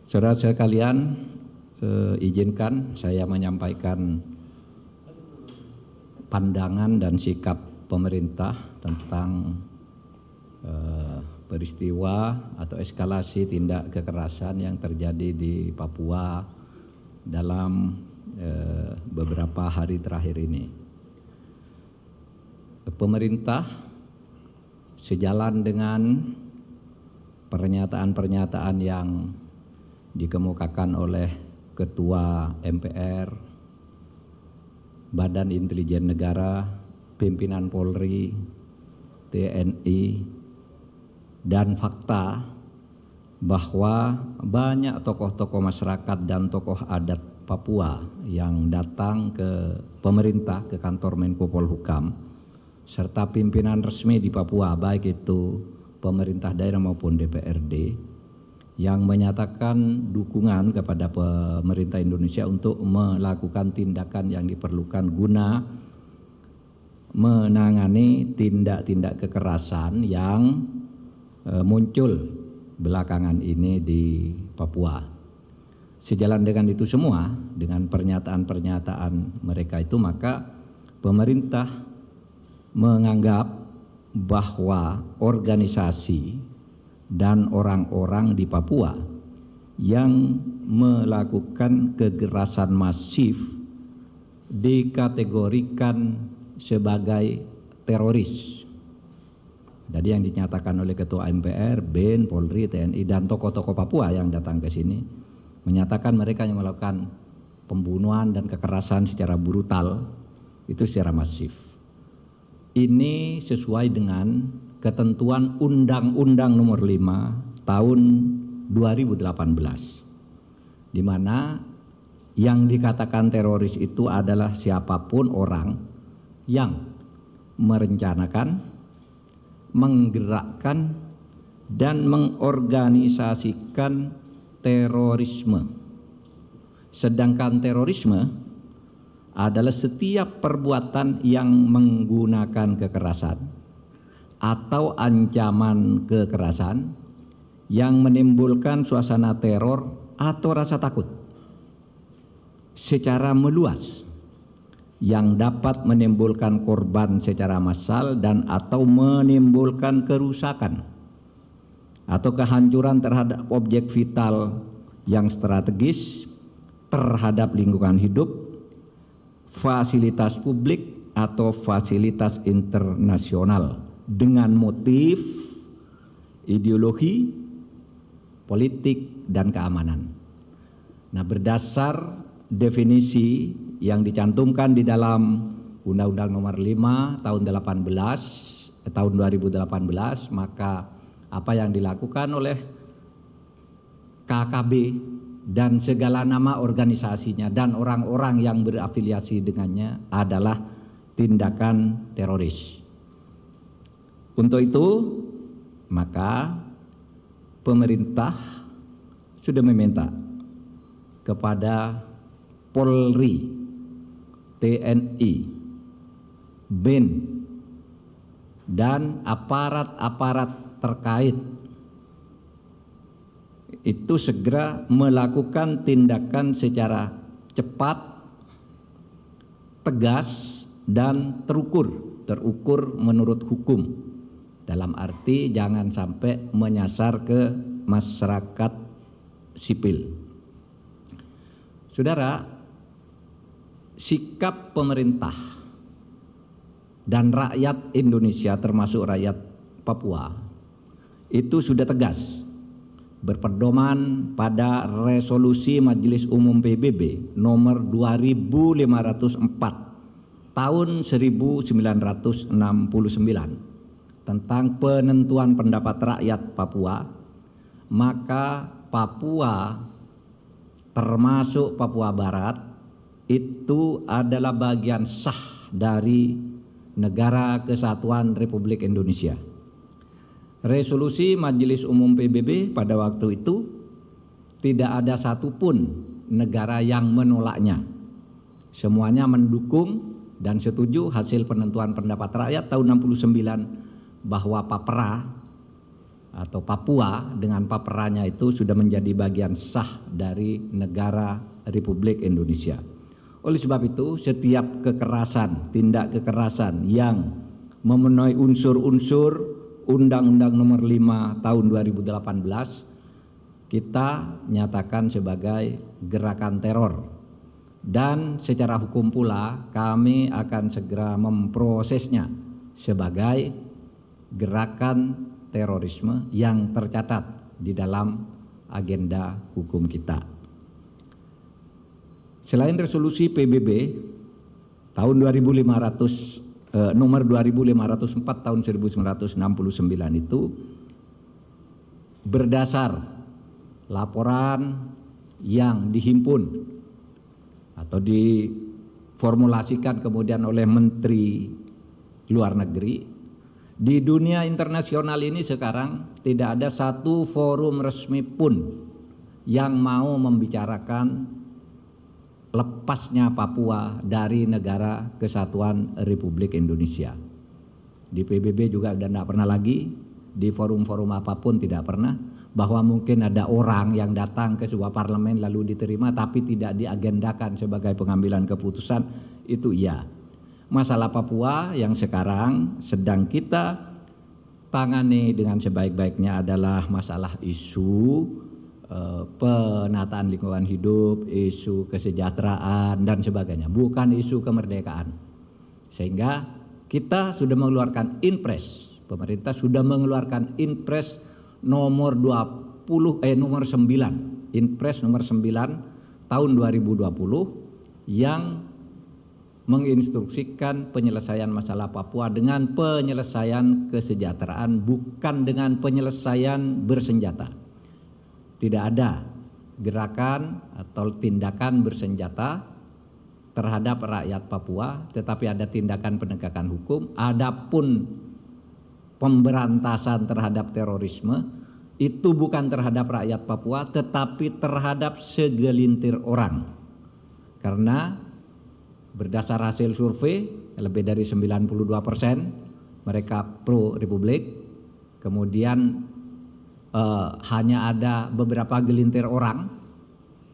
Saudara sekalian, izinkan saya menyampaikan pandangan dan sikap pemerintah tentang peristiwa atau eskalasi tindak kekerasan yang terjadi di Papua dalam beberapa hari terakhir ini. Pemerintah sejalan dengan pernyataan-pernyataan yang dikemukakan oleh Ketua MPR, Badan Intelijen Negara, pimpinan Polri, TNI, dan fakta bahwa banyak tokoh-tokoh masyarakat dan tokoh adat Papua yang datang ke pemerintah, ke kantor Menko Polhukam, serta pimpinan resmi di Papua, baik itu pemerintah daerah maupun DPRD, yang menyatakan dukungan kepada pemerintah Indonesia untuk melakukan tindakan yang diperlukan guna menangani tindak-tindak kekerasan yang muncul belakangan ini di Papua. Sejalan dengan itu semua, dengan pernyataan-pernyataan mereka itu, maka pemerintah menganggap bahwa organisasi dan orang-orang di Papua yang melakukan kekerasan masif dikategorikan sebagai teroris. Jadi yang dinyatakan oleh Ketua MPR, BIN, Polri, TNI, dan tokoh-tokoh Papua yang datang ke sini menyatakan mereka yang melakukan pembunuhan dan kekerasan secara brutal itu secara masif. Ini sesuai dengan ketentuan Undang-Undang Nomor 5 Tahun 2018, di mana yang dikatakan teroris itu adalah siapapun orang yang merencanakan, menggerakkan, dan mengorganisasikan terorisme. Sedangkan terorisme adalah setiap perbuatan yang menggunakan kekerasan atau ancaman kekerasan yang menimbulkan suasana teror atau rasa takut secara meluas yang dapat menimbulkan korban secara massal dan atau menimbulkan kerusakan atau kehancuran terhadap objek vital yang strategis, terhadap lingkungan hidup, fasilitas publik atau fasilitas internasional dengan motif ideologi, politik, dan keamanan. Nah, berdasar definisi yang dicantumkan di dalam Undang-Undang Nomor 5 tahun 2018, maka apa yang dilakukan oleh KKB dan segala nama organisasinya dan orang-orang yang berafiliasi dengannya adalah tindakan teroris. Untuk itu, maka pemerintah sudah meminta kepada Polri, TNI, BIN, dan aparat-aparat terkait itu segera melakukan tindakan secara cepat, tegas, dan terukur menurut hukum. Dalam arti jangan sampai menyasar ke masyarakat sipil. Saudara, sikap pemerintah dan rakyat Indonesia termasuk rakyat Papua itu sudah tegas, berpedoman pada resolusi Majelis Umum PBB nomor 2504 tahun 1969 tentang penentuan pendapat rakyat Papua. Maka Papua termasuk Papua Barat itu adalah bagian sah dari Negara Kesatuan Republik Indonesia. Resolusi Majelis Umum PBB pada waktu itu tidak ada satupun negara yang menolaknya. Semuanya mendukung dan setuju hasil penentuan pendapat rakyat tahun 69 bahwa Papua atau Papua dengan paperannya itu sudah menjadi bagian sah dari negara Republik Indonesia. Oleh sebab itu, setiap kekerasan, tindak kekerasan yang memenuhi unsur-unsur Undang-Undang Nomor 5 Tahun 2018 kita nyatakan sebagai gerakan teror. Dan secara hukum pula kami akan segera memprosesnya sebagai gerakan terorisme yang tercatat di dalam agenda hukum kita. Selain resolusi PBB tahun 2500 nomor 2504 tahun 1969 itu berdasar laporan yang dihimpun atau diformulasikan kemudian oleh Menteri Luar Negeri. Di dunia internasional ini sekarang tidak ada satu forum resmi pun yang mau membicarakan lepasnya Papua dari negara kesatuan Republik Indonesia. Di PBB juga sudah tidak pernah lagi, di forum-forum apapun tidak pernah, bahwa mungkin ada orang yang datang ke sebuah parlemen lalu diterima tapi tidak diagendakan sebagai pengambilan keputusan, itu iya. Masalah Papua yang sekarang sedang kita tangani dengan sebaik-baiknya adalah masalah isu penataan lingkungan hidup, isu kesejahteraan dan sebagainya, bukan isu kemerdekaan. Sehingga kita sudah mengeluarkan Inpres, pemerintah sudah mengeluarkan Inpres nomor 9, Inpres nomor 9 tahun 2020 yang menginstruksikan penyelesaian masalah Papua dengan penyelesaian kesejahteraan, bukan dengan penyelesaian bersenjata. Tidak ada gerakan atau tindakan bersenjata terhadap rakyat Papua, tetapi ada tindakan penegakan hukum. Adapun pemberantasan terhadap terorisme itu bukan terhadap rakyat Papua, tetapi terhadap segelintir orang. Karena berdasar hasil survei lebih dari 92% mereka pro Republik, kemudian hanya ada beberapa gelintir orang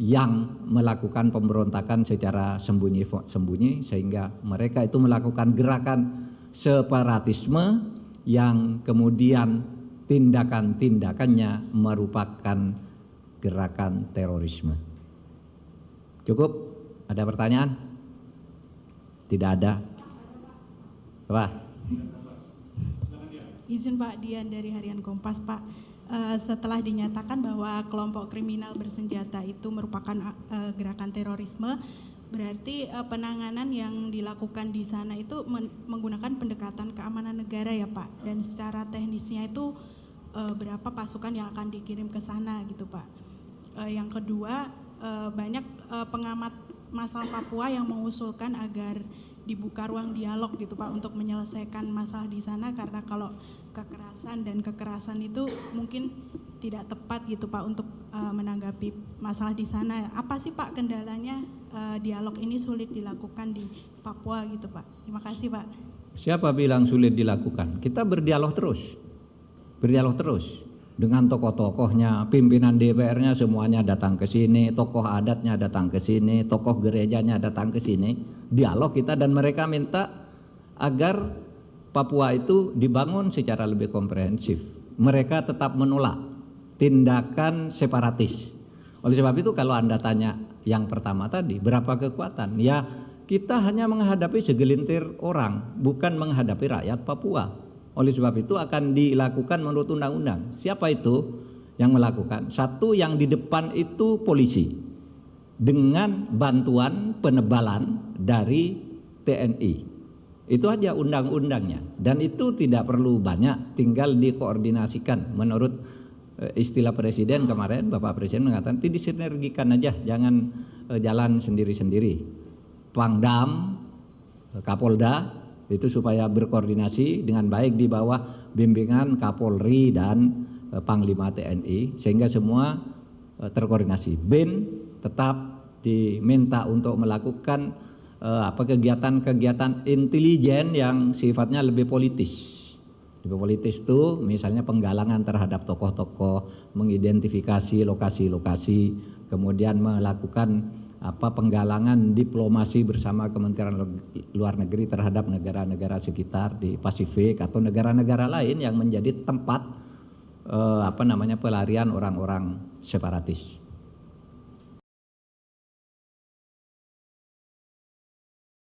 yang melakukan pemberontakan secara sembunyi-sembunyi, sehingga mereka itu melakukan gerakan separatisme yang kemudian tindakan-tindakannya merupakan gerakan terorisme. Cukup? Ada pertanyaan? Tidak ada. Apa? Izin Pak, Dian dari Harian Kompas Pak. Setelah dinyatakan bahwa kelompok kriminal bersenjata itu merupakan gerakan terorisme, berarti penanganan yang dilakukan di sana itu menggunakan pendekatan keamanan negara ya Pak. Dan secara teknisnya itu berapa pasukan yang akan dikirim ke sana gitu Pak. Yang kedua, banyak pengamat masalah Papua yang mengusulkan agar dibuka ruang dialog gitu Pak untuk menyelesaikan masalah di sana, karena kalau kekerasan itu mungkin tidak tepat gitu Pak untuk menanggapi masalah di sana. Apa sih Pak kendalanya dialog ini sulit dilakukan di Papua gitu Pak? Terima kasih Pak. Siapa bilang sulit dilakukan? Kita berdialog terus dengan tokoh-tokohnya, pimpinan DPR-nya semuanya datang ke sini, tokoh adatnya datang ke sini, tokoh gerejanya datang ke sini, dialog kita, dan mereka minta agar Papua itu dibangun secara lebih komprehensif. Mereka tetap menolak tindakan separatis. Oleh sebab itu kalau Anda tanya yang pertama tadi, berapa kekuatan? Ya, kita hanya menghadapi segelintir orang, bukan menghadapi rakyat Papua. Oleh sebab itu akan dilakukan menurut undang-undang. Siapa itu yang melakukan? Satu, yang di depan itu polisi dengan bantuan penebalan dari TNI. Itu aja undang-undangnya, dan itu tidak perlu banyak, tinggal dikoordinasikan. Menurut istilah Presiden kemarin, Bapak Presiden mengatakan disinergikan aja, jangan jalan sendiri-sendiri. Pangdam, Kapolda itu supaya berkoordinasi dengan baik di bawah bimbingan Kapolri dan Panglima TNI, sehingga semua terkoordinasi. BIN tetap diminta untuk melakukan kegiatan-kegiatan intelijen yang sifatnya lebih politis, Diplopolitis itu misalnya penggalangan terhadap tokoh-tokoh, mengidentifikasi lokasi-lokasi, kemudian melakukan penggalangan diplomasi bersama Kementerian Luar Negeri terhadap negara-negara sekitar di Pasifik atau negara-negara lain yang menjadi tempat pelarian orang-orang separatis.